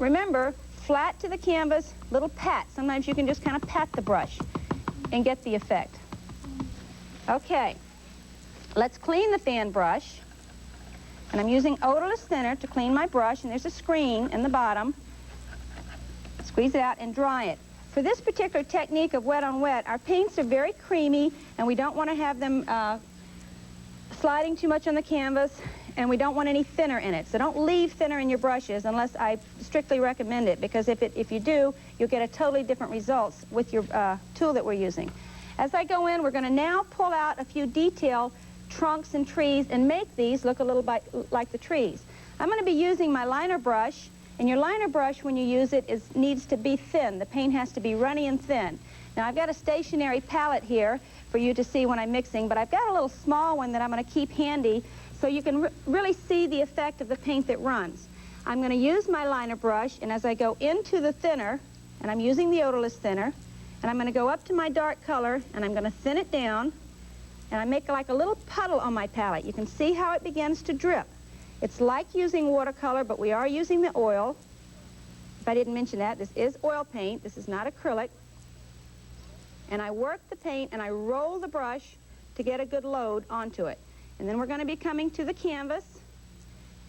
remember, flat to the canvas, little pat. Sometimes you can just kind of pat the brush and get the effect. Okay, let's clean the fan brush. And I'm using odorless thinner to clean my brush, and there's a screen in the bottom. Squeeze it out and dry it. For this particular technique of wet on wet, our paints are very creamy, and we don't want to have them sliding too much on the canvas, and we don't want any thinner in it. So don't leave thinner in your brushes unless I strictly recommend it, because if you do, you'll get a totally different results with your tool that we're using. As I go in, we're going to now pull out a few detail trunks and trees and make these look a little bit like the trees. I'm going to be using my liner brush, and your liner brush, when you use it, needs to be thin. The paint has to be runny and thin. Now, I've got a stationary palette here for you to see when I'm mixing, but I've got a little small one that I'm going to keep handy so you can really see the effect of the paint that runs. I'm going to use my liner brush, and as I go into the thinner, and I'm using the odorless thinner, and I'm going to go up to my dark color, and I'm going to thin it down, and I make like a little puddle on my palette. You can see how it begins to drip. It's like using watercolor, but we are using the oil. If I didn't mention that, this is oil paint. This is not acrylic. And I work the paint, and I roll the brush to get a good load onto it. And then we're going to be coming to the canvas,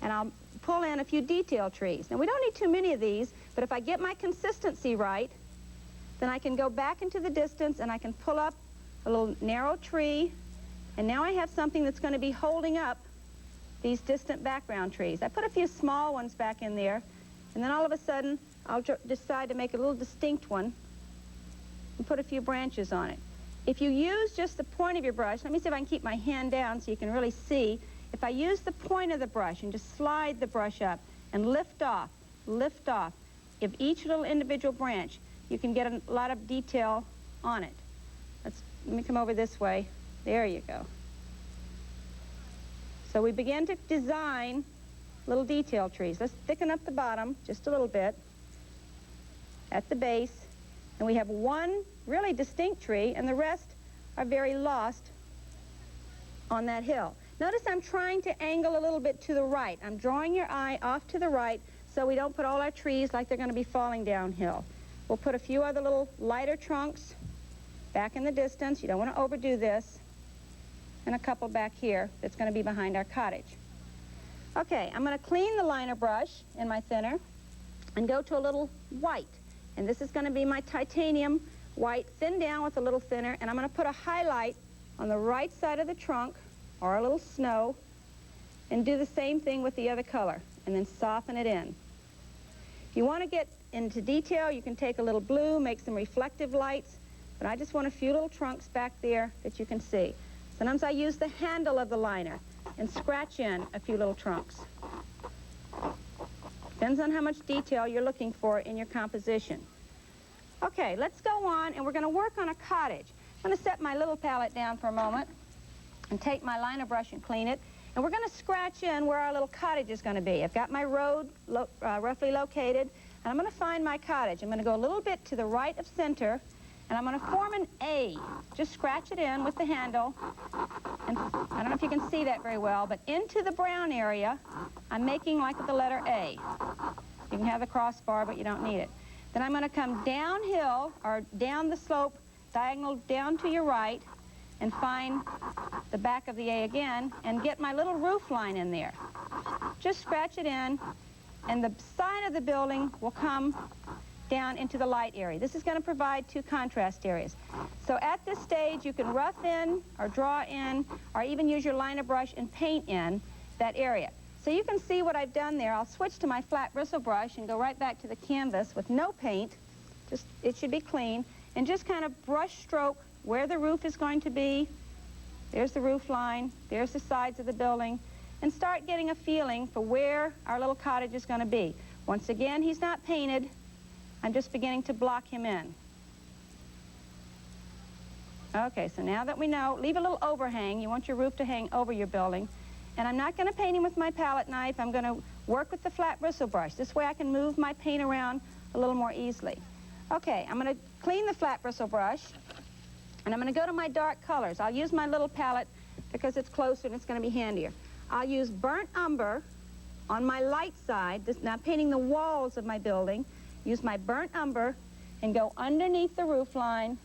and I'll pull in a few detail trees. Now, we don't need too many of these, but if I get my consistency right, then I can go back into the distance, and I can pull up a little narrow tree. And now I have something that's going to be holding up these distant background trees. I put a few small ones back in there, and then all of a sudden, I'll decide to make a little distinct one and put a few branches on it. If you use just the point of your brush, let me see if I can keep my hand down so you can really see. If I use the point of the brush and just slide the brush up and lift off of each little individual branch, you can get a lot of detail on it. Let me come over this way. There you go. So we begin to design little detail trees. Let's thicken up the bottom just a little bit at the base. And we have one really distinct tree, and the rest are very lost on that hill. Notice I'm trying to angle a little bit to the right. I'm drawing your eye off to the right so we don't put all our trees like they're going to be falling downhill. We'll put a few other little lighter trunks back in the distance. You don't want to overdo this. And a couple back here that's going to be behind our cottage. Okay, I'm going to clean the liner brush in my thinner and go to a little white. And this is going to be my titanium white, thinned down with a little thinner, and I'm going to put a highlight on the right side of the trunk, or a little snow, and do the same thing with the other color, and then soften it in. If you want to get into detail, you can take a little blue, make some reflective lights, but I just want a few little trunks back there that you can see. Sometimes I use the handle of the liner and scratch in a few little trunks. Depends on how much detail you're looking for in your composition. Okay, let's go on, and we're going to work on a cottage. I'm going to set my little palette down for a moment and take my liner brush and clean it. And we're going to scratch in where our little cottage is going to be. I've got my road roughly located, and I'm going to find my cottage. I'm going to go a little bit to the right of center, and I'm going to form an A. Just scratch it in with the handle. And I don't know if you can see that very well, but into the brown area, I'm making like the letter A. You can have the crossbar, but you don't need it. Then I'm going to come downhill, or down the slope, diagonal down to your right, and find the back of the A again, and get my little roof line in there. Just scratch it in, and the side of the building will come down into the light area. This is going to provide two contrast areas. So at this stage, you can rough in, or draw in, or even use your liner brush and paint in that area. So you can see what I've done there. I'll switch to my flat bristle brush and go right back to the canvas with no paint. Just, it should be clean. And just kind of brush stroke where the roof is going to be. There's the roof line. There's the sides of the building. And start getting a feeling for where our little cottage is going to be. Once again, he's not painted. I'm just beginning to block him in. Okay, so now that we know, leave a little overhang. You want your roof to hang over your building. And I'm not going to paint him with my palette knife. I'm going to work with the flat bristle brush. This way I can move my paint around a little more easily. Okay, I'm going to clean the flat bristle brush, and I'm going to go to my dark colors. I'll use my little palette because it's closer and it's going to be handier. I'll use burnt umber on my light side, now painting the walls of my building, use my burnt umber and go underneath the roof line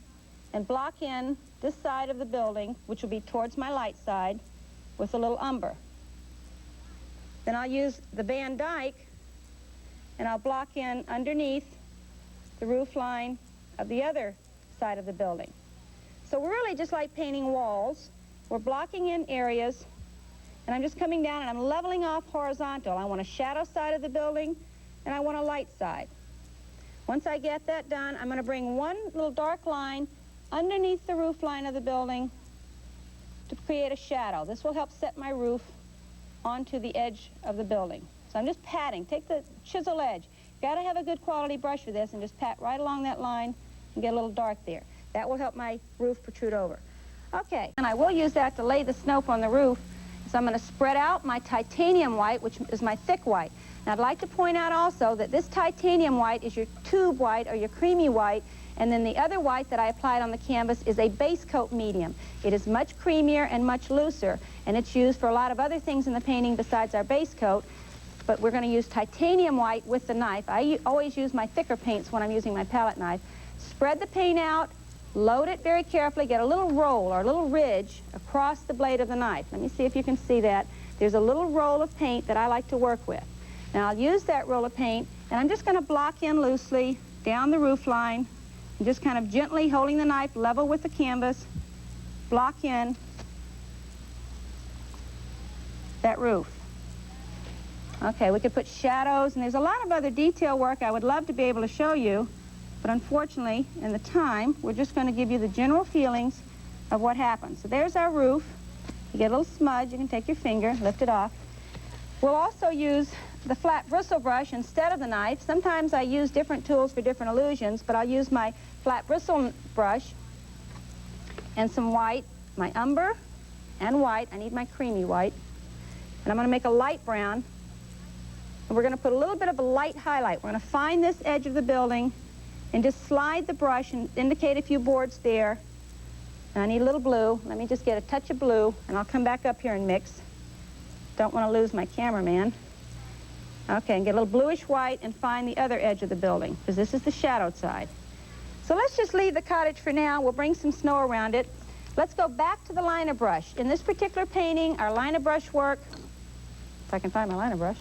and block in this side of the building, which will be towards my light side, with a little umber. Then I'll use the Van Dyke and I'll block in underneath the roof line of the other side of the building. So we're really just like painting walls. We're blocking in areas, and I'm just coming down and I'm leveling off horizontal. I want a shadow side of the building and I want a light side. Once I get that done, I'm going to bring one little dark line underneath the roof line of the building to create a shadow. This will help set my roof onto the edge of the building. So I'm just patting. Take the chisel edge. Got to have a good quality brush for this and just pat right along that line and get a little dark there. That will help my roof protrude over. Okay, and I will use that to lay the snow on the roof. So I'm going to spread out my titanium white, which is my thick white. Now I'd like to point out also that this titanium white is your tube white or your creamy white, and then the other white that I applied on the canvas is a base coat medium. It is much creamier and much looser, and it's used for a lot of other things in the painting besides our base coat, but we're going to use titanium white with the knife. I always use my thicker paints when I'm using my palette knife. Spread the paint out, load it very carefully, get a little roll or a little ridge across the blade of the knife. Let me see if you can see that. There's a little roll of paint that I like to work with. Now I'll use that roll of paint, and I'm just going to block in loosely down the roof line, and just kind of gently holding the knife level with the canvas, block in that roof. Okay, we could put shadows, and there's a lot of other detail work I would love to be able to show you, but unfortunately, in the time, we're just going to give you the general feelings of what happens. So there's our roof. You get a little smudge, you can take your finger, lift it off. We'll also use the flat bristle brush instead of the knife. Sometimes I use different tools for different illusions, but I'll use my flat bristle brush and some white, my umber and white. I need my creamy white. And I'm going to make a light brown. And we're going to put a little bit of a light highlight. We're going to find this edge of the building and just slide the brush and indicate a few boards there. And I need a little blue. Let me just get a touch of blue, and I'll come back up here and mix. Don't want to lose my cameraman. Okay, and get a little bluish white and find the other edge of the building, because this is the shadowed side. So let's just leave the cottage for now. We'll bring some snow around it. Let's go back to the liner brush. In this particular painting, our liner brush work, if I can find my liner brush.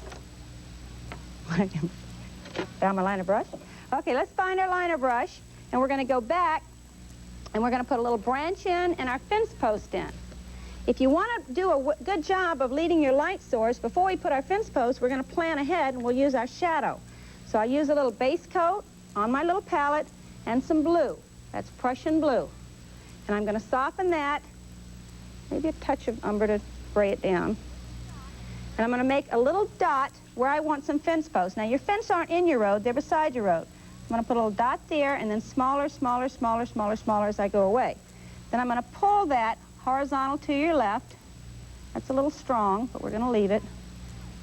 Found my liner brush. Okay, let's find our liner brush, and we're going to go back, and we're going to put a little branch in and our fence post in. If you want to do a good job of leading your light source, before we put our fence post, we're going to plan ahead, and we'll use our shadow. So I use a little base coat on my little palette and some blue. That's Prussian blue. And I'm going to soften that, maybe a touch of umber to gray it down. And I'm going to make a little dot where I want some fence posts. Now, your fence aren't in your road, they're beside your road. I'm going to put a little dot there, and then smaller, smaller, smaller, smaller, smaller as I go away. Then I'm going to pull that horizontal to your left. That's a little strong, but we're going to leave it.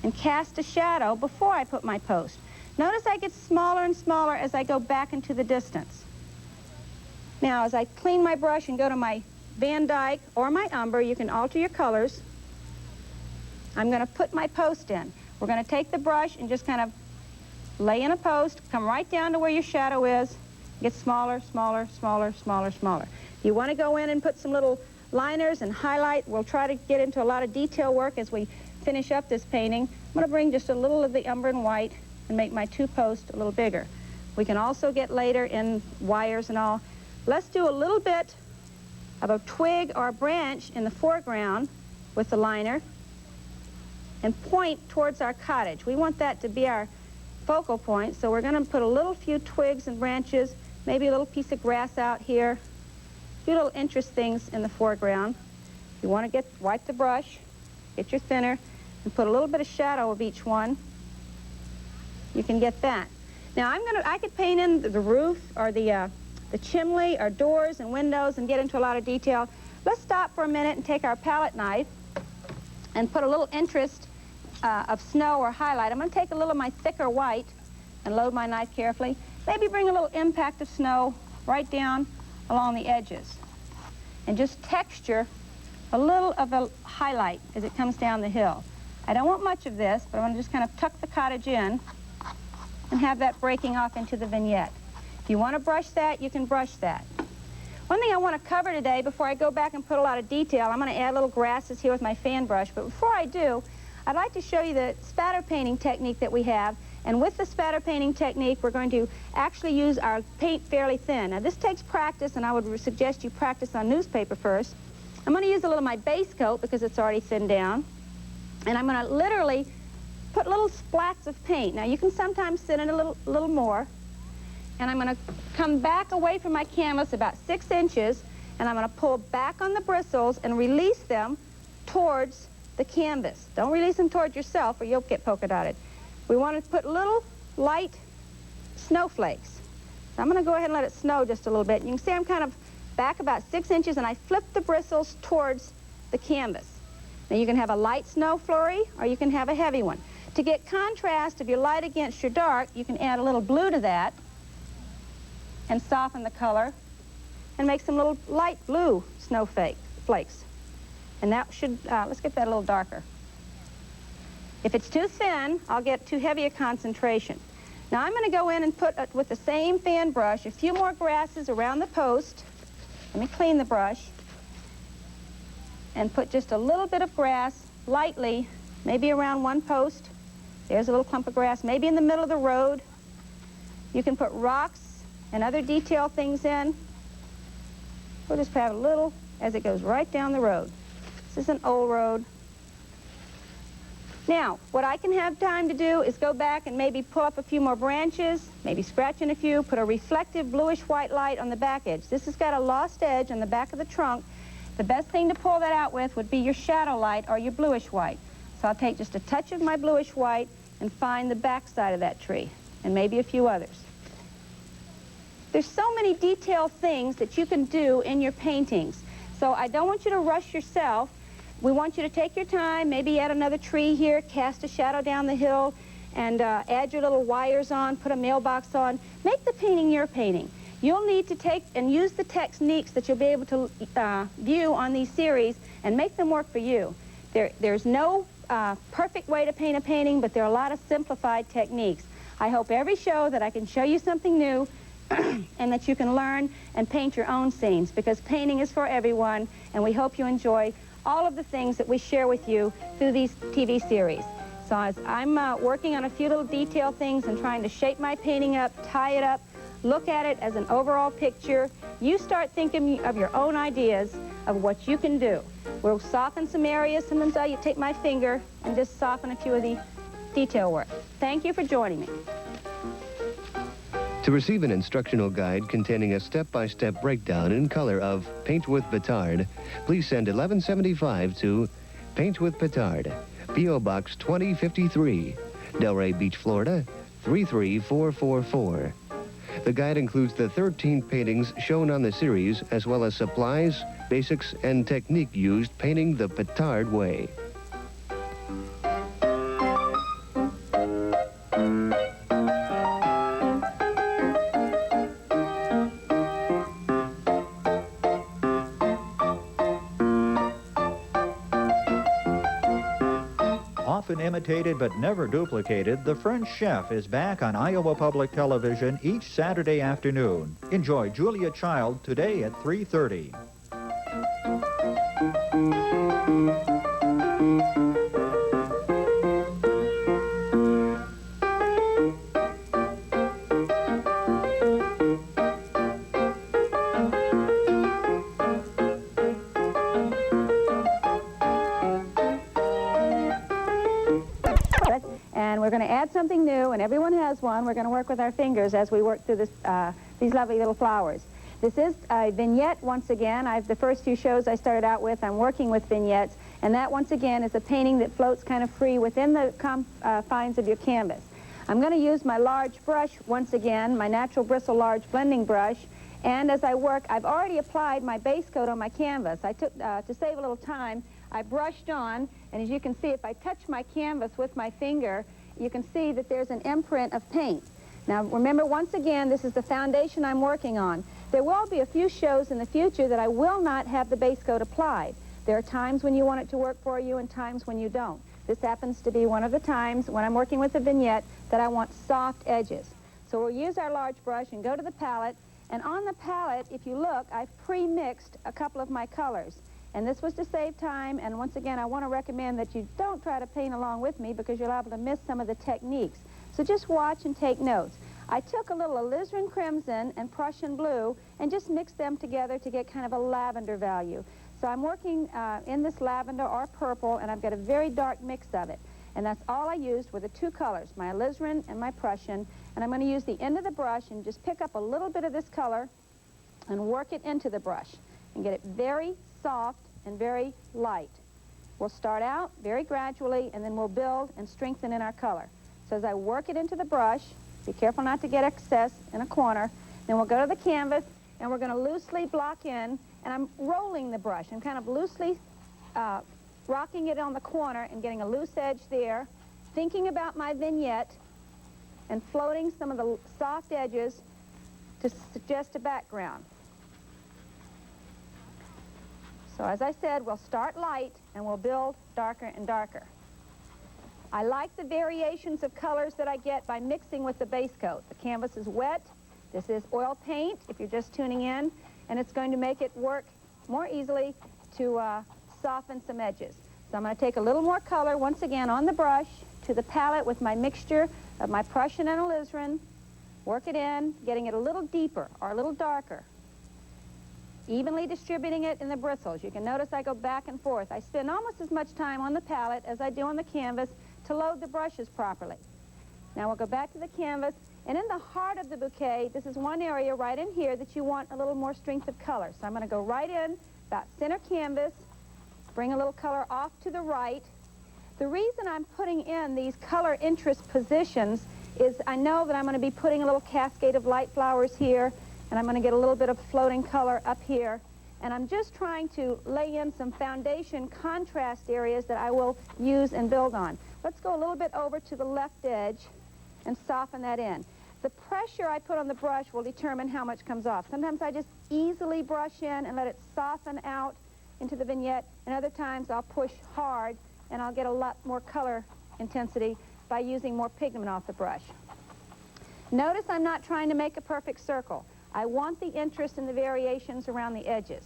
And cast a shadow before I put my post. Notice I get smaller and smaller as I go back into the distance. Now, as I clean my brush and go to my Van Dyke or my umber, you can alter your colors. I'm going to put my post in. We're going to take the brush and just kind of lay in a post, come right down to where your shadow is, get smaller, smaller, smaller, smaller, smaller. You want to go in and put some little liners and highlight. We'll try to get into a lot of detail work as we finish up this painting. I'm going to bring just a little of the umber and white and make my two posts a little bigger. We can also get later in wires and all. Let's do a little bit of a twig or a branch in the foreground with the liner and point towards our cottage. We want that to be our focal point, so we're going to put a little few twigs and branches, maybe a little piece of grass out here, a few little interest things in the foreground. You want to wipe the brush, get your thinner, and put a little bit of shadow of each one. You can get that. Now I could paint in the roof or the chimney or doors and windows and get into a lot of detail. Let's stop for a minute and take our palette knife and put a little interest of snow or highlight. I'm going to take a little of my thicker white and load my knife carefully. Maybe bring a little impact of snow right down along the edges. And just texture a little of a highlight as it comes down the hill. I don't want much of this, but I want to just kind of tuck the cottage in and have that breaking off into the vignette. If you want to brush that, you can brush that. One thing I want to cover today before I go back and put a lot of detail, I'm going to add little grasses here with my fan brush, but before I do, I'd like to show you the spatter painting technique that we have. And with the spatter painting technique, we're going to actually use our paint fairly thin. Now, this takes practice, and I would suggest you practice on newspaper first. I'm going to use a little of my base coat because it's already thinned down. And I'm going to literally put little splats of paint. Now, you can sometimes thin it a little more. And I'm going to come back away from my canvas about 6 inches, and I'm going to pull back on the bristles and release them towards the canvas. Don't release them towards yourself or you'll get polka dotted. We want to put little light snowflakes. So I'm going to go ahead and let it snow just a little bit. You can see I'm kind of back about 6 inches, and I flip the bristles towards the canvas. Now, you can have a light snow flurry, or you can have a heavy one. To get contrast, if you're light against your dark, you can add a little blue to that and soften the color and make some little light blue flakes. And that should, let's get that a little darker. If it's too thin, I'll get too heavy a concentration. Now, I'm going to go in and put, with the same fan brush, a few more grasses around the post. Let me clean the brush. And put just a little bit of grass, lightly, maybe around one post. There's a little clump of grass, maybe in the middle of the road. You can put rocks and other detail things in. We'll just have a little as it goes right down the road. This is an old road. Now, what I can have time to do is go back and maybe pull up a few more branches, maybe scratch in a few, put a reflective bluish-white light on the back edge. This has got a lost edge on the back of the trunk. The best thing to pull that out with would be your shadow light or your bluish-white. So I'll take just a touch of my bluish-white and find the back side of that tree, and maybe a few others. There's so many detailed things that you can do in your paintings. So I don't want you to rush yourself. We want you to take your time, maybe add another tree here, cast a shadow down the hill, and add your little wires on, put a mailbox on. Make the painting your painting. You'll need to take and use the techniques that you'll be able to view on these series and make them work for you. There's no perfect way to paint a painting, but there are a lot of simplified techniques. I hope every show that I can show you something new and that you can learn and paint your own scenes, because painting is for everyone, and we hope you enjoy all of the things that we share with you through these TV series. So as I'm working on a few little detail things and trying to shape my painting up, tie it up, look at it as an overall picture, you start thinking of your own ideas of what you can do. We'll soften some areas. Sometimes I take my finger and just soften a few of the detail work. Thank you for joining me. To receive an instructional guide containing a step-by-step breakdown in color of Paint with Pittard, please send 1175 to Paint with Pittard, P.O. Box 2053, Delray Beach, Florida, 33444. The guide includes the 13 paintings shown on the series, as well as supplies, basics, and technique used painting the Pittard way. Often imitated but never duplicated, The French Chef is back on Iowa Public Television each Saturday afternoon. Enjoy Julia Child today at 3:30. And we're going to add something new, and everyone has one. We're going to work with our fingers as we work through this, these lovely little flowers. This is a vignette once again. The first few shows I started out with, I'm working with vignettes, and that once again is a painting that floats kind of free within the confines of your canvas. I'm going to use my large brush once again, my natural bristle large blending brush, and as I work, I've already applied my base coat on my canvas. I took, to save a little time, I brushed on, and as you can see, if I touch my canvas with my finger, you can see that there's an imprint of paint. Now remember, once again, this is the foundation I'm working on. There will be a few shows in the future that I will not have the base coat applied. There are times when you want it to work for you and times when you don't. This happens to be one of the times when I'm working with a vignette that I want soft edges. So we'll use our large brush and go to the palette, and on the palette, if you look, I've pre-mixed a couple of my colors. And this was to save time, and once again, I want to recommend that you don't try to paint along with me because you're liable to miss some of the techniques. So just watch and take notes. I took a little alizarin crimson and Prussian blue and just mixed them together to get kind of a lavender value. So I'm working in this lavender or purple, and I've got a very dark mix of it. And that's all I used were the two colors, my alizarin and my Prussian. And I'm going to use the end of the brush and just pick up a little bit of this color and work it into the brush and get it very soft and very light. We'll start out very gradually, and then we'll build and strengthen in our color. So as I work it into the brush, be careful not to get excess in a corner. Then we'll go to the canvas, and we're going to loosely block in, and I'm rolling the brush. I'm kind of loosely rocking it on the corner and getting a loose edge there, thinking about my vignette, and floating some of the soft edges to suggest a background. So as I said, we'll start light, and we'll build darker and darker. I like the variations of colors that I get by mixing with the base coat. The canvas is wet. This is oil paint, if you're just tuning in, and it's going to make it work more easily to soften some edges. So I'm going to take a little more color, once again, on the brush to the palette with my mixture of my Prussian and alizarin, work it in, getting it a little deeper or a little darker, evenly distributing it in the bristles. You can notice I go back and forth. I spend almost as much time on the palette as I do on the canvas to load the brushes properly. Now we'll go back to the canvas, and in the heart of the bouquet, this is one area right in here that you want a little more strength of color. So I'm going to go right in, about center canvas, bring a little color off to the right. The reason I'm putting in these color interest positions is I know that I'm going to be putting a little cascade of light flowers here, and I'm going to get a little bit of floating color up here. And I'm just trying to lay in some foundation contrast areas that I will use and build on. Let's go a little bit over to the left edge and soften that in. The pressure I put on the brush will determine how much comes off. Sometimes I just easily brush in and let it soften out into the vignette, and other times I'll push hard and I'll get a lot more color intensity by using more pigment off the brush. Notice I'm not trying to make a perfect circle. I want the interest in the variations around the edges.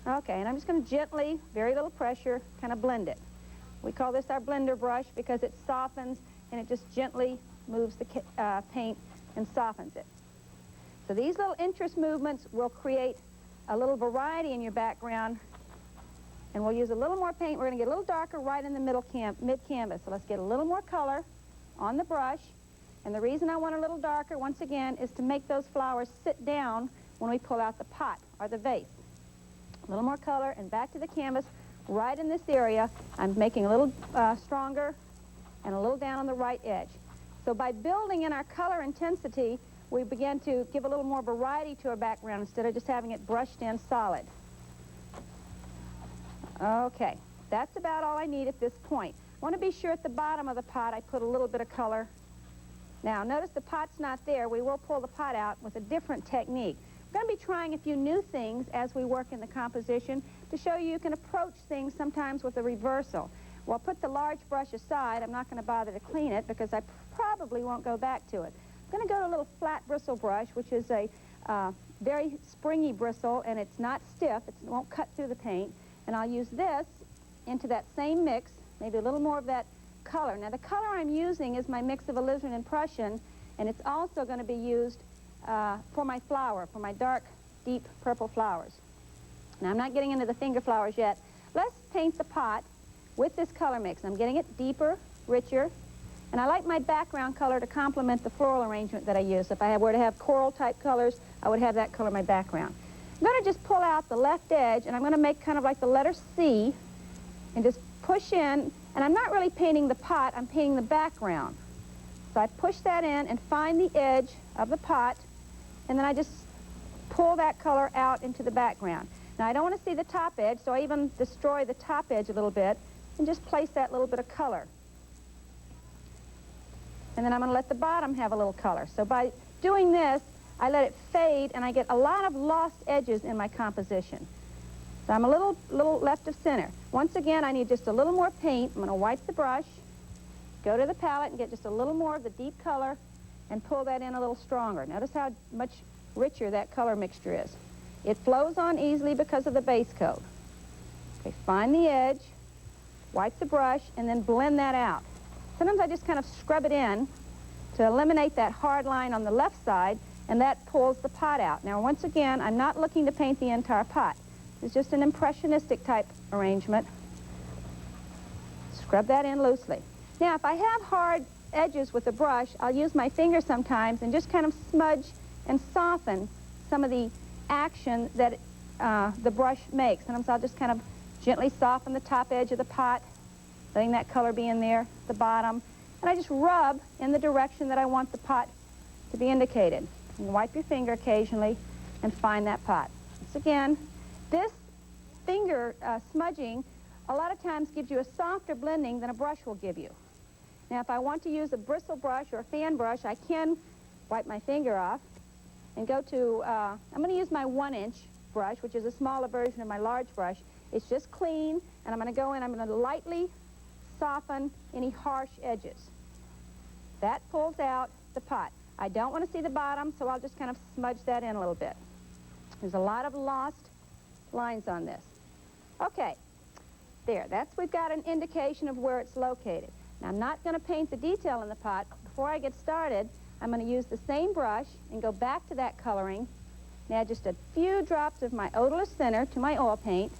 Okay, and I'm just going to gently, very little pressure, kind of blend it. We call this our blender brush because it softens and it just gently moves the paint and softens it. So these little interest movements will create a little variety in your background, and we'll use a little more paint. We're going to get a little darker right in the mid-canvas. So let's get a little more color on the brush. And the reason I want a little darker, once again, is to make those flowers sit down when we pull out the pot or the vase. A little more color, and back to the canvas. Right in this area, I'm making a little stronger and a little down on the right edge. So by building in our color intensity, we begin to give a little more variety to our background instead of just having it brushed in solid. Okay, that's about all I need at this point. I want to be sure at the bottom of the pot I put a little bit of color. Now, notice the pot's not there. We will pull the pot out with a different technique. We're going to be trying a few new things as we work in the composition to show you can approach things sometimes with a reversal. Well, I'll put the large brush aside. I'm not going to bother to clean it because I probably won't go back to it. I'm going to go to a little flat bristle brush, which is a very springy bristle, and it's not stiff. It won't cut through the paint. And I'll use this into that same mix, maybe a little more of that color. Now, the color I'm using is my mix of alizarin and Prussian, and it's also going to be used for my flower, for my dark, deep purple flowers. Now, I'm not getting into the finger flowers yet. Let's paint the pot with this color mix. I'm getting it deeper, richer, and I like my background color to complement the floral arrangement that I use. If I were to have coral-type colors, I would have that color in my background. I'm going to just pull out the left edge, and I'm going to make kind of like the letter C, and just push in, and I'm not really painting the pot, I'm painting the background. So I push that in and find the edge of the pot, and then I just pull that color out into the background. Now, I don't want to see the top edge, so I even destroy the top edge a little bit and just place that little bit of color. And then I'm going to let the bottom have a little color. So by doing this, I let it fade, and I get a lot of lost edges in my composition. So I'm a little left of center. Once again, I need just a little more paint. I'm going to wipe the brush, go to the palette and get just a little more of the deep color and pull that in a little stronger. Notice how much richer that color mixture is. It flows on easily because of the base coat. Okay, find the edge, wipe the brush, and then blend that out. Sometimes I just kind of scrub it in to eliminate that hard line on the left side, and that pulls the pot out. Now, once again, I'm not looking to paint the entire pot. It's just an impressionistic type arrangement. Scrub that in loosely. Now, if I have hard edges with a brush, I'll use my finger sometimes and just kind of smudge and soften some of the action that the brush makes. Sometimes I'll just kind of gently soften the top edge of the pot, letting that color be in there, the bottom, and I just rub in the direction that I want the pot to be indicated. And wipe your finger occasionally and find that pot. Once again, this finger smudging a lot of times gives you a softer blending than a brush will give you. Now, if I want to use a bristle brush or a fan brush, I can wipe my finger off and go to, I'm going to use my 1-inch brush, which is a smaller version of my large brush. It's just clean, and I'm going to go in, I'm going to lightly soften any harsh edges. That pulls out the pot. I don't want to see the bottom, so I'll just kind of smudge that in a little bit. There's a lot of lost lines on this. Okay, there, we've got an indication of where it's located. Now, I'm not going to paint the detail in the pot. Before I get started, I'm going to use the same brush and go back to that coloring and add just a few drops of my odorless thinner to my oil paint,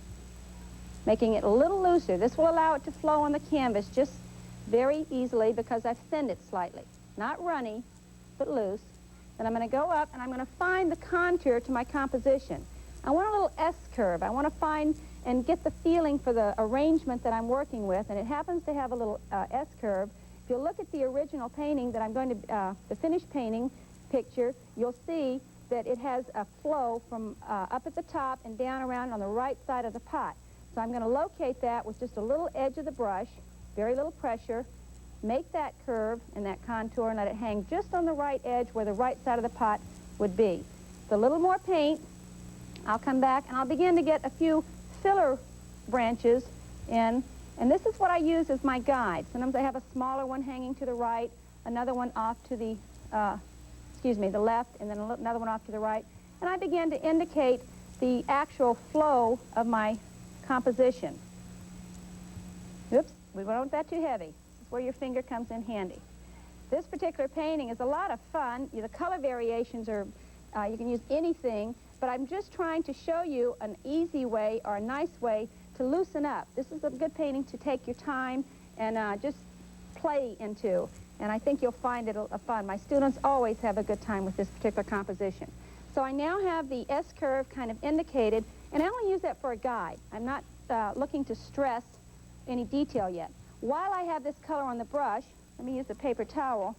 making it a little looser. This will allow it to flow on the canvas just very easily because I've thinned it slightly. Not runny, but loose. Then I'm going to go up and I'm going to find the contour to my composition. I want a little S-curve. I want to find and get the feeling for the arrangement that I'm working with, and it happens to have a little S-curve. If you look at the original painting that I'm going to, the finished painting picture, you'll see that it has a flow from up at the top and down around on the right side of the pot. So I'm going to locate that with just a little edge of the brush, very little pressure, make that curve and that contour and let it hang just on the right edge where the right side of the pot would be. With a little more paint, I'll come back and I'll begin to get a few filler branches in, and this is what I use as my guide. Sometimes I have a smaller one hanging to the right, another one off to the, the left, and then another one off to the right, and I begin to indicate the actual flow of my composition. Oops, we don't want that too heavy. This is where your finger comes in handy. This particular painting is a lot of fun. The color variations are, you can use anything, but I'm just trying to show you an easy way or a nice way to loosen up. This is a good painting to take your time and just play into, and I think you'll find it fun. My students always have a good time with this particular composition. So I now have the S-curve kind of indicated, and I only use that for a guide. I'm not looking to stress any detail yet. While I have this color on the brush, let me use the paper towel,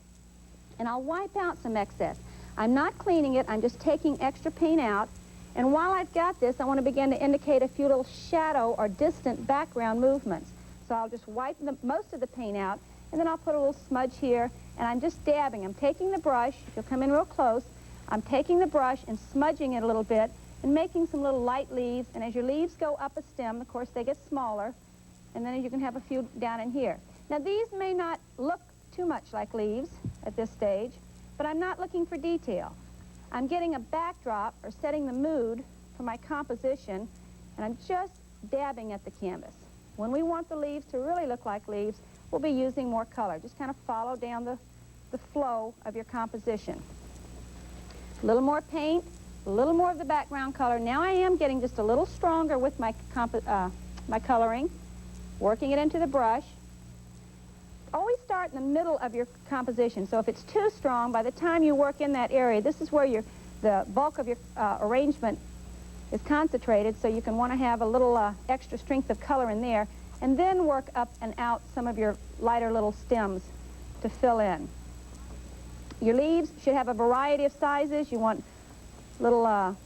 and I'll wipe out some excess. I'm not cleaning it, I'm just taking extra paint out, and while I've got this, I want to begin to indicate a few little shadow or distant background movements. So I'll just wipe most of the paint out, and then I'll put a little smudge here, and I'm just dabbing. I'm taking the brush, if you'll come in real close, I'm taking the brush and smudging it a little bit and making some little light leaves, and as your leaves go up a stem, of course, they get smaller, and then you can have a few down in here. Now, these may not look too much like leaves at this stage, but I'm not looking for detail. I'm getting a backdrop or setting the mood for my composition, and I'm just dabbing at the canvas. When we want the leaves to really look like leaves, we'll be using more color. Just kind of follow down the flow of your composition. A little more paint, a little more of the background color. Now I am getting just a little stronger with my coloring, working it into the brush. Always start in the middle of your composition. So if it's too strong, by the time you work in that area, this is where the bulk of your arrangement is concentrated, so you can want to have a little extra strength of color in there, and then work up and out some of your lighter little stems to fill in. Your leaves should have a variety of sizes. You want little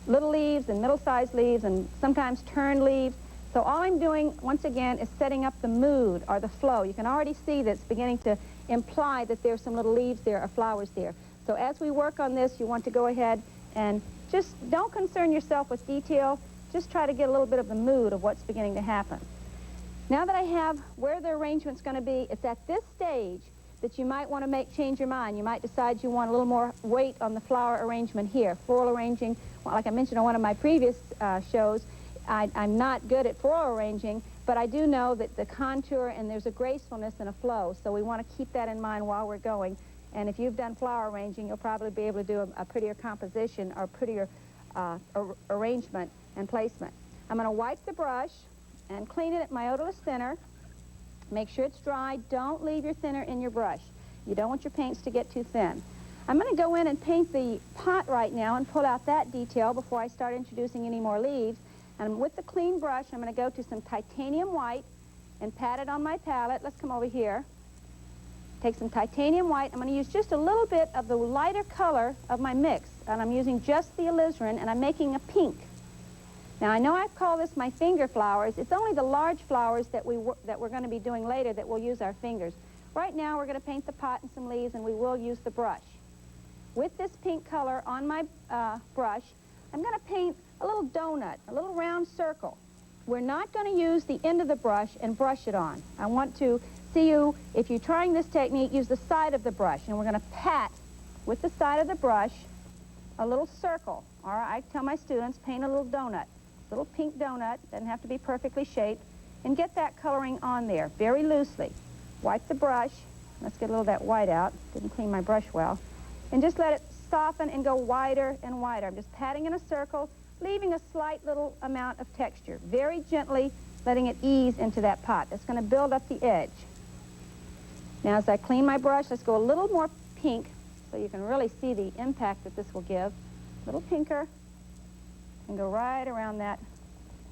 leaves and middle-sized leaves and sometimes turned leaves. So all I'm doing, once again, is setting up the mood or the flow. You can already see that it's beginning to imply that there's some little leaves there or flowers there. So as we work on this, you want to go ahead and just don't concern yourself with detail. just try to get a little bit of the mood of what's beginning to happen. Now that I have where the arrangement's going to be, it's at this stage that you might want to change your mind. You might decide you want a little more weight on the flower arrangement here. Floral arranging, well, like I mentioned on one of my previous shows, I'm not good at floral arranging, but I do know that the contour and there's a gracefulness and a flow, so we want to keep that in mind while we're going. And if you've done flower arranging, you'll probably be able to do a prettier composition or prettier arrangement and placement. I'm going to wipe the brush and clean it at my odorless thinner. Make sure it's dry. Don't leave your thinner in your brush. You don't want your paints to get too thin. I'm going to go in and paint the pot right now and pull out that detail before I start introducing any more leaves. And with the clean brush, I'm going to go to some titanium white and pat it on my palette. Let's come over here. Take some titanium white. I'm going to use just a little bit of the lighter color of my mix. And I'm using just the alizarin, and I'm making a pink. Now, I know I've called this my finger flowers. It's only the large flowers that we're going to be doing later that we'll use our fingers. Right now, we're going to paint the pot and some leaves, and we will use the brush. With this pink color on my brush, I'm going to paint a little donut, a little round circle. We're not going to use the end of the brush and brush it on. I want to see you, if you're trying this technique, use the side of the brush. And we're going to pat with the side of the brush a little circle. All right, I tell my students, paint a little donut. Little pink donut, doesn't have to be perfectly shaped, and get that coloring on there very loosely. Wipe the brush. Let's get a little of that white out. Didn't clean my brush well. And just let it soften and go wider and wider. I'm just patting in a circle, leaving a slight little amount of texture, very gently letting it ease into that pot. That's going to build up the edge. Now, as I clean my brush, let's go a little more pink so you can really see the impact that this will give. A little pinker. And go right around that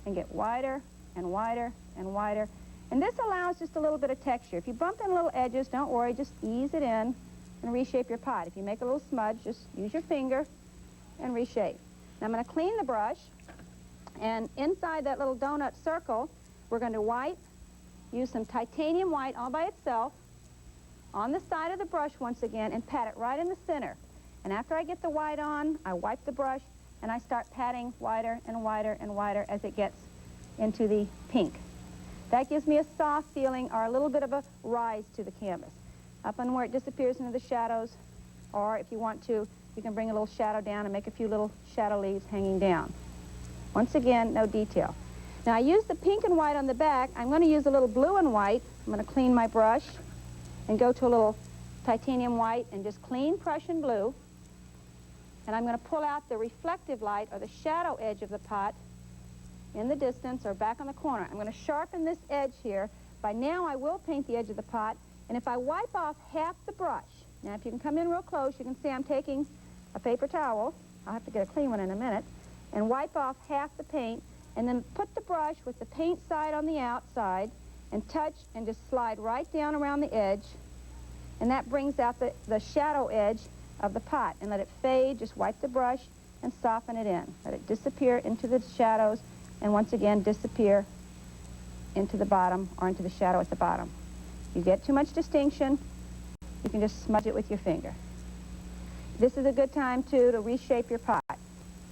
and get wider and wider and wider. And this allows just a little bit of texture. If you bump in little edges, don't worry, just ease it in and reshape your pot. If you make a little smudge, just use your finger and reshape. Now I'm going to clean the brush, and inside that little donut circle, we're going to wipe, use some titanium white all by itself on the side of the brush once again, and pat it right in the center. And after I get the white on, I wipe the brush, and I start patting wider and wider and wider as it gets into the pink. That gives me a soft feeling or a little bit of a rise to the canvas. Up on where it disappears into the shadows, or if you want to, you can bring a little shadow down and make a few little shadow leaves hanging down. Once again, no detail. Now I use the pink and white on the back. I'm going to use a little blue and white. I'm going to clean my brush and go to a little titanium white and just clean Prussian blue. And I'm going to pull out the reflective light or the shadow edge of the pot in the distance or back on the corner. I'm going to sharpen this edge here. By now I will paint the edge of the pot, and if I wipe off half the brush, now if you can come in real close, you can see I'm taking a paper towel, I'll have to get a clean one in a minute, and wipe off half the paint, and then put the brush with the paint side on the outside and touch and just slide right down around the edge, and that brings out the shadow edge of the pot, and let it fade. Just wipe the brush and soften it in. Let it disappear into the shadows, and once again disappear into the bottom or into the shadow at the bottom. If you get too much distinction, you can just smudge it with your finger. This is a good time too to reshape your pot.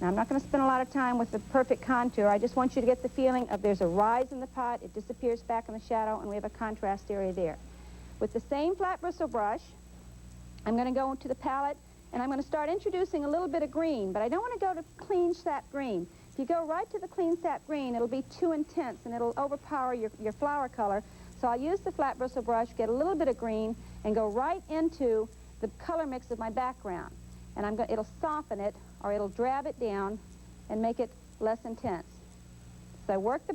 Now I'm not going to spend a lot of time with the perfect contour. I just want you to get the feeling of there's a rise in the pot, it disappears back in the shadow, and we have a contrast area there. With the same flat bristle brush, I'm going to go into the palette, and I'm going to start introducing a little bit of green, but I don't want to go to clean sap green. If you go right to the clean sap green, it'll be too intense, and it'll overpower your flower color. So I'll use the flat bristle brush, get a little bit of green, and go right into the color mix of my background. And it'll soften it, or it'll drab it down and make it less intense. So I work the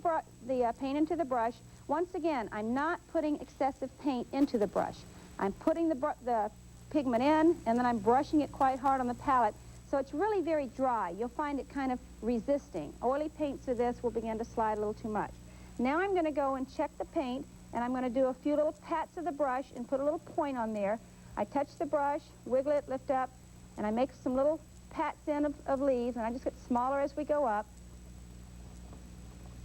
paint into the brush. Once again, I'm not putting excessive paint into the brush. I'm putting the pigment in, and then I'm brushing it quite hard on the palette, so it's really very dry. You'll find it kind of resisting. Oily paints to this will begin to slide a little too much. Now I'm going to go and check the paint, and I'm going to do a few little pats of the brush and put a little point on there. I touch the brush, wiggle it, lift up, and I make some little pats in of leaves, and I just get smaller as we go up.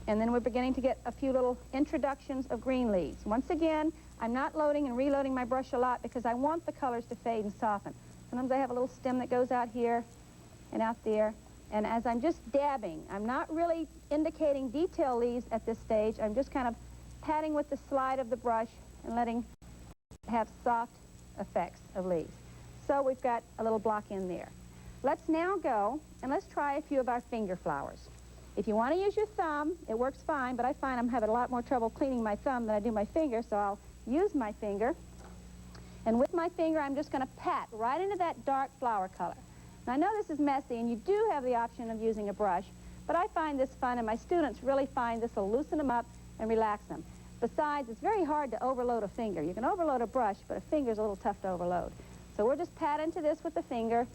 And then we're beginning to get a few little introductions of green leaves. Once again, I'm not loading and reloading my brush a lot because I want the colors to fade and soften. Sometimes I have a little stem that goes out here and out there, And as I'm just dabbing, I'm not really indicating detail leaves at this stage. I'm just kind of patting with the slide of the brush and letting have soft effects of leaves. So we've got a little block in there. Let's now go and let's try a few of our finger flowers. If you want to use your thumb, it works fine, but I find I'm having a lot more trouble cleaning my thumb than I do my finger, so I'll use my finger. And with my finger, I'm just going to pat right into that dark flower color. Now, I know this is messy, and you do have the option of using a brush, but I find this fun, and my students really find this will loosen them up and relax them. Besides, it's very hard to overload a finger. You can overload a brush, but a finger's a little tough to overload. So we'll just pat into this with the finger,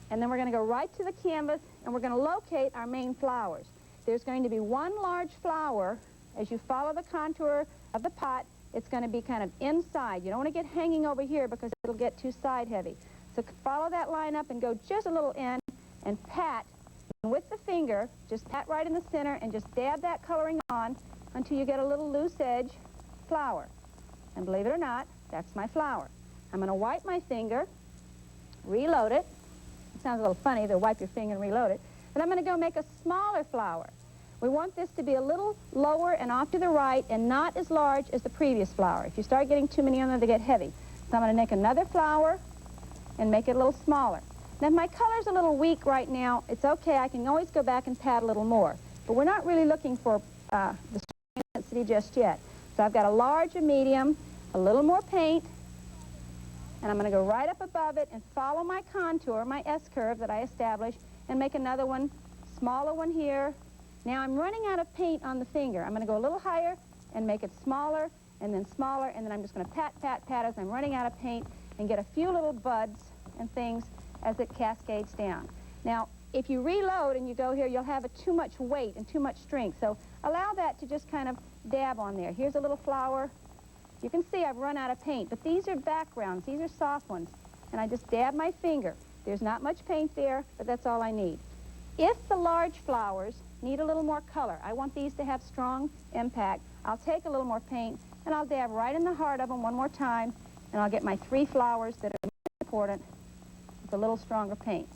and then we're going to go right to the canvas, and we're going to locate our main flowers. There's going to be one large flower. As you follow the contour of the pot, it's going to be kind of inside. You don't want to get hanging over here because it'll get too side heavy. So follow that line up and go just a little in and pat. And with the finger, just pat right in the center and just dab that coloring on until you get a little loose edge flower. And believe it or not, that's my flower. I'm going to wipe my finger, reload it. It sounds a little funny to wipe your finger and reload it. But I'm going to go make a smaller flower. We want this to be a little lower and off to the right and not as large as the previous flower. If you start getting too many on there, they get heavy. So I'm going to make another flower and make it a little smaller. Now, if my color's a little weak right now, it's okay. I can always go back and pat a little more. But we're not really looking for the intensity just yet. So I've got a large, a medium, a little more paint, and I'm going to go right up above it and follow my contour, my S-curve that I established, and make another one, smaller one here. Now I'm running out of paint on the finger. I'm going to go a little higher and make it smaller, and then I'm just going to pat, pat, pat as I'm running out of paint and get a few little buds and things as it cascades down. Now, if you reload and you go here, you'll have too much weight and too much strength. So allow that to just kind of dab on there. Here's a little flower. You can see I've run out of paint, but these are backgrounds. These are soft ones. And I just dab my finger. There's not much paint there, but that's all I need. If the large flowers need a little more color, I want these to have strong impact, I'll take a little more paint and I'll dab right in the heart of them one more time, and I'll get my 3 flowers that are important with a little stronger paint.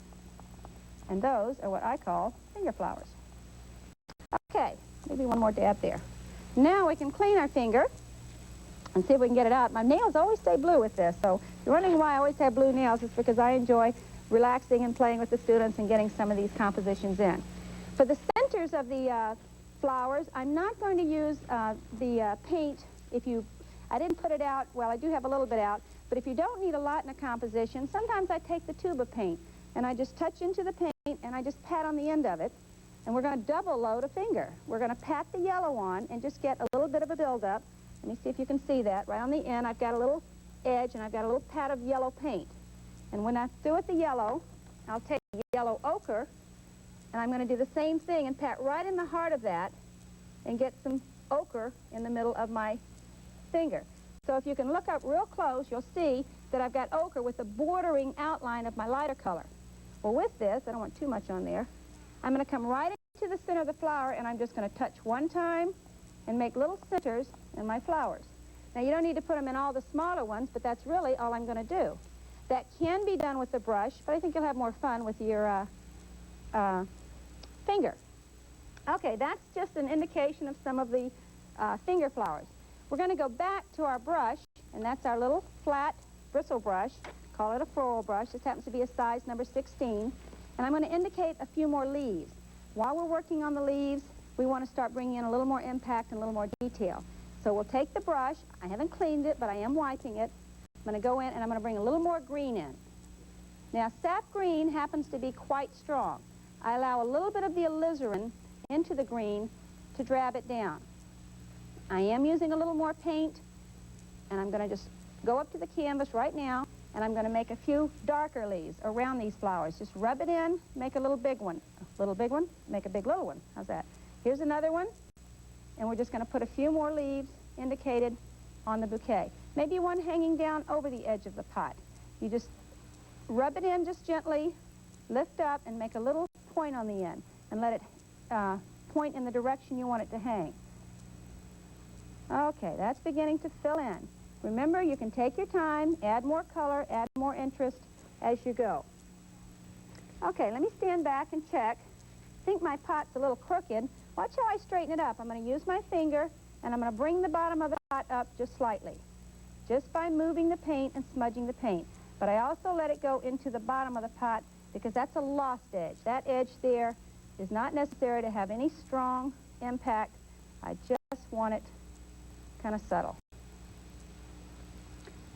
And those are what I call finger flowers. Okay, maybe one more dab there. Now we can clean our finger and see if we can get it out. My nails always stay blue with this, so if you're wondering why I always have blue nails, it's because I enjoy relaxing and playing with the students and getting some of these compositions in. For the centers of the flowers, I'm not going to use the paint. I didn't put it out, well, I do have a little bit out, but if you don't need a lot in a composition, sometimes I take the tube of paint and I just touch into the paint and I just pat on the end of it, and we're going to double load a finger. We're going to pat the yellow on and just get a little bit of a buildup. Let me see if you can see that. Right on the end, I've got a little edge and I've got a little pat of yellow paint. And when I'm through with the yellow, I'll take yellow ochre, and I'm going to do the same thing and pat right in the heart of that and get some ochre in the middle of my finger. So if you can look up real close, you'll see that I've got ochre with the bordering outline of my lighter color. Well, with this, I don't want too much on there, I'm going to come right into the center of the flower, and I'm just going to touch one time and make little centers in my flowers. Now, you don't need to put them in all the smaller ones, but that's really all I'm going to do. That can be done with the brush, but I think you'll have more fun with your finger. Okay, that's just an indication of some of the finger flowers. We're going to go back to our brush, and that's our little flat bristle brush. Call it a floral brush. This happens to be a size number 16. And I'm going to indicate a few more leaves. While we're working on the leaves, we want to start bringing in a little more impact and a little more detail. So we'll take the brush. I haven't cleaned it, but I am wiping it. I'm going to go in and I'm going to bring a little more green in. Now, sap green happens to be quite strong. I allow a little bit of the alizarin into the green to drab it down. I am using a little more paint, and I'm going to just go up to the canvas right now, and I'm going to make a few darker leaves around these flowers. Just rub it in, make a little big one. A little big one, make a big little one. How's that? Here's another one, and we're just going to put a few more leaves indicated on the bouquet. Maybe one hanging down over the edge of the pot. You just rub it in just gently, lift up, and make a little point on the end, and let it point in the direction you want it to hang. Okay, that's beginning to fill in. Remember, you can take your time, add more color, add more interest as you go. Okay, let me stand back and check. I think my pot's a little crooked. Watch how I straighten it up. I'm going to use my finger, and I'm going to bring the bottom of the pot up just slightly, just by moving the paint and smudging the paint. But I also let it go into the bottom of the pot because that's a lost edge. That edge there is not necessary to have any strong impact. I just want it kind of subtle.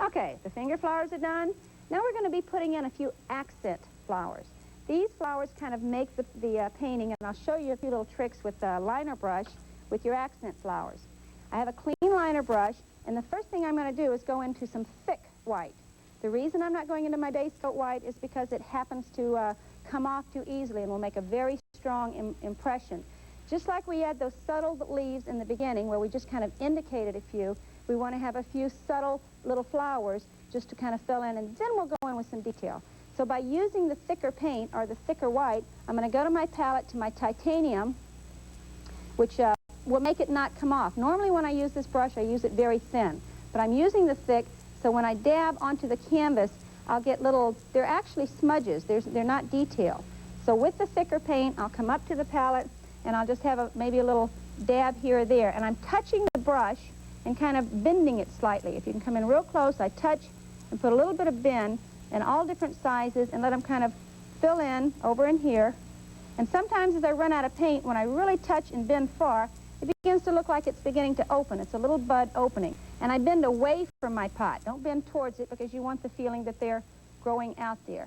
Okay, the finger flowers are done. Now we're going to be putting in a few accent flowers. These flowers kind of make the painting, and I'll show you a few little tricks with the liner brush with your accent flowers. I have a clean liner brush, and the first thing I'm going to do is go into some thick white. The reason I'm not going into my base coat white is because it happens to come off too easily and will make a very strong impression. Just like we had those subtle leaves in the beginning where we just kind of indicated a few, we want to have a few subtle little flowers just to kind of fill in, and then we'll go in with some detail. So by using the thicker paint, or the thicker white, I'm going to go to my palette, to my titanium, which will make it not come off. Normally when I use this brush, I use it very thin, but I'm using the thick, so when I dab onto the canvas, I'll get little, they're actually smudges, they're not detail. So with the thicker paint, I'll come up to the palette, and I'll just have maybe a little dab here or there, and I'm touching the brush and kind of bending it slightly. If you can come in real close, I touch and put a little bit of bend in all different sizes and let them kind of fill in over in here. And sometimes as I run out of paint, when I really touch and bend far, it begins to look like it's beginning to open. It's a little bud opening. And I bend away from my pot. Don't bend towards it because you want the feeling that they're growing out there.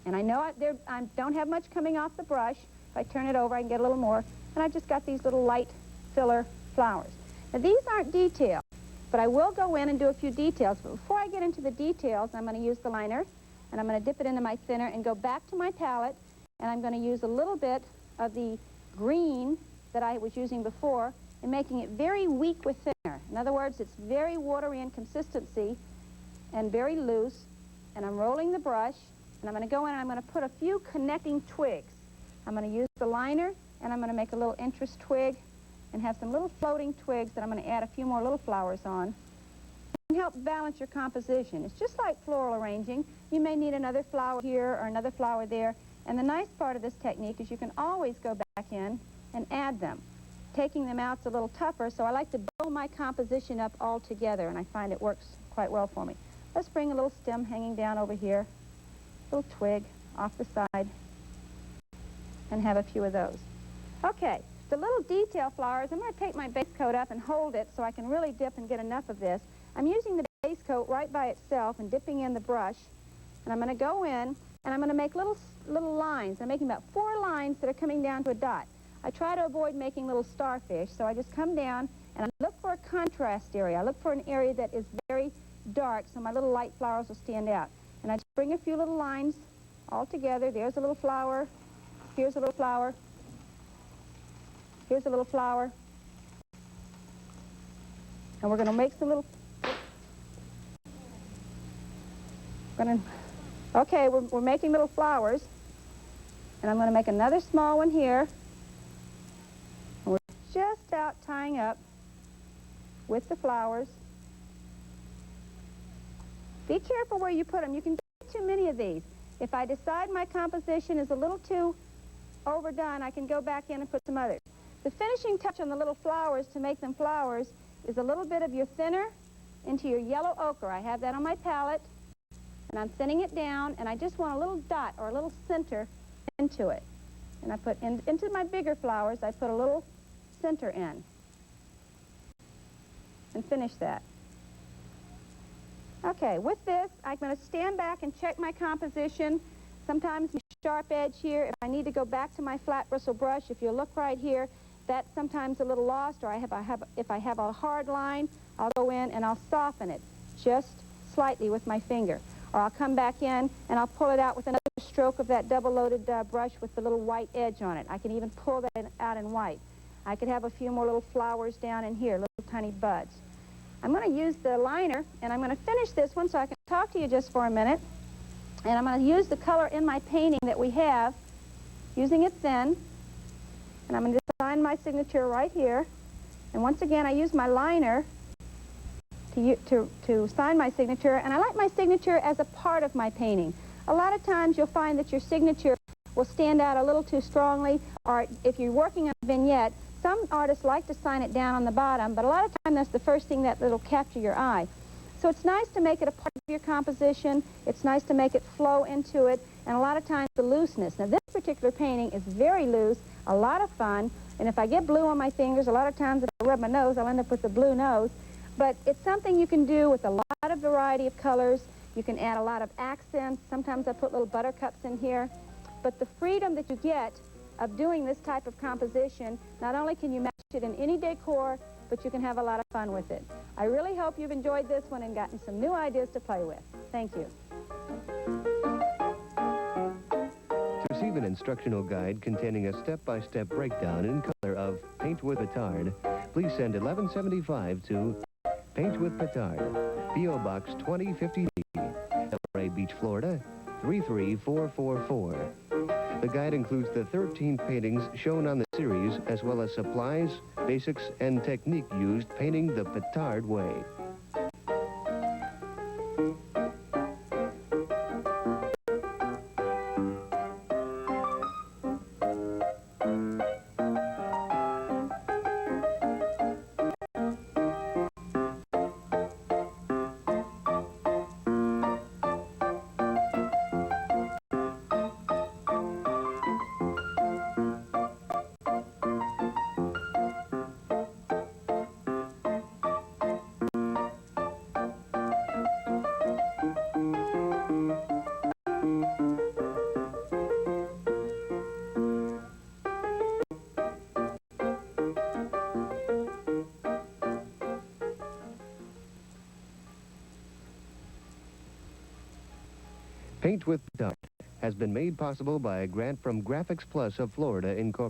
And I know I don't have much coming off the brush. If I turn it over, I can get a little more. And I've just got these little light filler flowers. Now these aren't detailed, but I will go in and do a few details. But before I get into the details, I'm going to use the liner, and I'm going to dip it into my thinner and go back to my palette, and I'm going to use a little bit of the green that I was using before and making it very weak with thinner. In other words, it's very watery in consistency and very loose, and I'm rolling the brush, and I'm going to go in and I'm going to put a few connecting twigs. I'm going to use the liner, and I'm going to make a little interest twig and have some little floating twigs that I'm going to add a few more little flowers on. It can help balance your composition. It's just like floral arranging. You may need another flower here or another flower there. And the nice part of this technique is you can always go back in and add them. Taking them out's a little tougher, so I like to build my composition up all together, and I find it works quite well for me. Let's bring a little stem hanging down over here, a little twig off the side, and have a few of those. Okay. The little detail flowers, I'm going to take my base coat up and hold it so I can really dip and get enough of this. I'm using the base coat right by itself and dipping in the brush. And I'm going to go in and I'm going to make little lines. I'm making about 4 lines that are coming down to a dot. I try to avoid making little starfish, so I just come down and I look for a contrast area. I look for an area that is very dark so my little light flowers will stand out. And I just bring a few little lines all together. There's a little flower. Here's a little flower. Here's a little flower. And we're going to make some little... Okay, we're making little flowers. And I'm going to make another small one here. And we're just out tying up with the flowers. Be careful where you put them. You can get too many of these. If I decide my composition is a little too overdone, I can go back in and put some others. The finishing touch on the little flowers to make them flowers is a little bit of your thinner into your yellow ochre. I have that on my palette, and I'm thinning it down, and I just want a little dot or a little center into it. And I put into my bigger flowers, I put a little center in and finish that. Okay, with this, I'm going to stand back and check my composition. Sometimes my sharp edge here, if I need to go back to my flat bristle brush, if you look right here, that's sometimes a little lost, or if I have a hard line, I'll go in and I'll soften it just slightly with my finger. Or I'll come back in and I'll pull it out with another stroke of that double-loaded brush with the little white edge on it. I can even pull that out in white. I could have a few more little flowers down in here, little tiny buds. I'm going to use the liner, and I'm going to finish this one so I can talk to you just for a minute. And I'm going to use the color in my painting that we have, using it thin. And I'm going to sign my signature right here. And once again, I use my liner to sign my signature. And I like my signature as a part of my painting. A lot of times you'll find that your signature will stand out a little too strongly, or if you're working on a vignette, some artists like to sign it down on the bottom, but a lot of times that's the first thing that'll capture your eye. So it's nice to make it a part of your composition. It's nice to make it flow into it, and a lot of times the looseness. Now this particular painting is very loose, a lot of fun, and if I get blue on my fingers, a lot of times if I rub my nose, I'll end up with a blue nose. But it's something you can do with a lot of variety of colors. You can add a lot of accents. Sometimes I put little buttercups in here. But the freedom that you get of doing this type of composition, not only can you match it in any decor, but you can have a lot of fun with it. I really hope you've enjoyed this one and gotten some new ideas to play with. Thank you. To receive an instructional guide containing a step-by-step breakdown in color of Paint With Pittard, please send 1175 to Paint With Pittard, P.O. Box 2053, Delray Beach, Florida, 33444. The guide includes the 13 paintings shown on the series, as well as supplies, basics, and technique used painting the Pittard way. Paint with Pittard has been made possible by a grant from Graphics Plus of Florida, Incorporated.